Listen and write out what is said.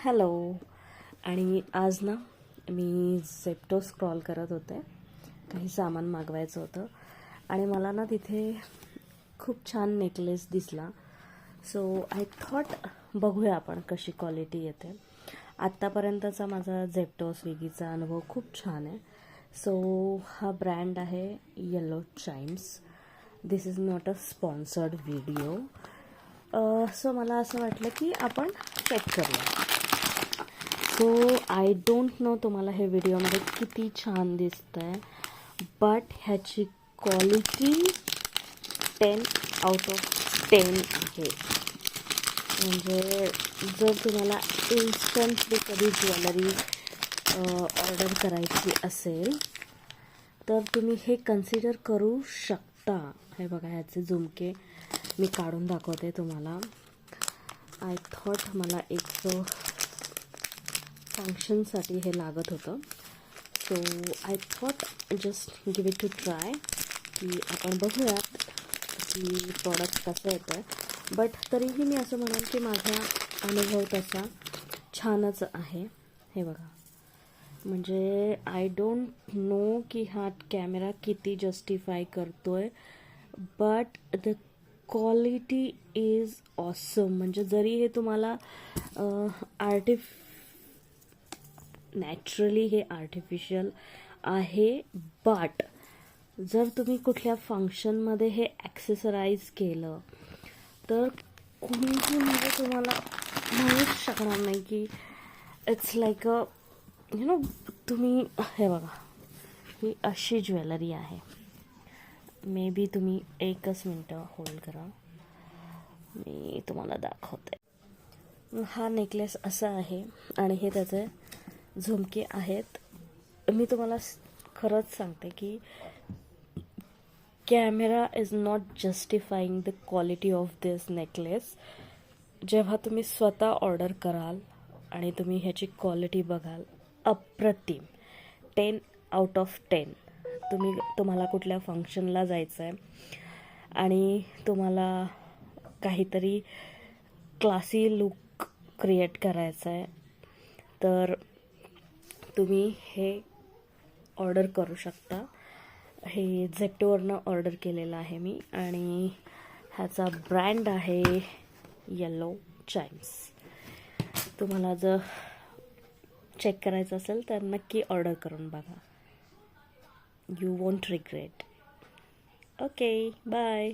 Hello. आणि आज ना मी झेप्टो स्क्रॉल करत होते, काही सामान मागवायचं होतं आणि मला ना तिथे खूप छान नेकलेस दिसला. सो आय थॉट बघूया आपण कशी क्वालिटी येते. आत्तापर्यंतचा माझा झेप्टो स्विगीचा अनुभव खूप छान आहे. सो हा ब्रँड आहे yellow Chimes. This is not a sponsored video. So मला असं वाटलं की आपण चेक करूया. सो आय डोंट नो तुम्हाला हे व्हिडिओमध्ये किती छान दिसतं आहे, बट ह्याची क्वालिटी 10/10 आहे. म्हणजे जर तुम्हाला इन्स्टंटली कधी ज्वेलरी ऑर्डर करायची असेल तर तुम्ही हे कन्सिडर करू शकता. हे बघा, ह्याचे झुमके मी काढून दाखवते तुम्हाला. आय थॉट मला एक फंक्शनसाठी हे लागत होतं. So I thought just give it to try की आपण बघूयात की प्रॉडक्ट कसं येतं. बट तरीही मी असं म्हणेन की माझा अनुभव तसा छानच आहे. हे बघा, म्हणजे आय डोंट नो की हा कॅमेरा किती जस्टिफाय करतोय, but the quality is awesome. म्हणजे जरी हे तुम्हाला नॅचरली हे आर्टिफिशियल आहे, बट जर तुम्ही कुठल्या फंक्शनमध्ये हे ॲक्सेसराईज केलं तर कुणीही म्हणजे तुम्हाला म्हणूच शकणार नाही की इट्स लाईक अ तुम्ही हे बघा, ही अशी ज्वेलरी आहे. मे बी तुम्ही एकच मिनटं होल्ड करा, मी तुम्हाला दाखवते. हा नेकलेस असा आहे आणि हे त्याचे झुमके आहेत. मी तुम्हाला खरंच सांगते की camera is not justifying the quality of this necklace. जेव्हा तुम्ही स्वतः ऑर्डर कराल आणि तुम्ही ह्याची क्वालिटी बघाल, अप्रतिम. 10/10. तुम्हाला कुठल्या फंक्शनला जायचं आहे आणि तुम्हाला काहीतरी क्लासी लुक क्रिएट करायचं आहे तर तुम्ही हे ऑर्डर करू शकता. हे झेप्टोवरनं ऑर्डर केलेलं आहे मी आणि ह्याचा ब्रँड आहे येलो चाइम्स. तुम्हाला जर चेक करायचं असेल तर नक्की ऑर्डर करून बघा. You won't regret. Okay, bye.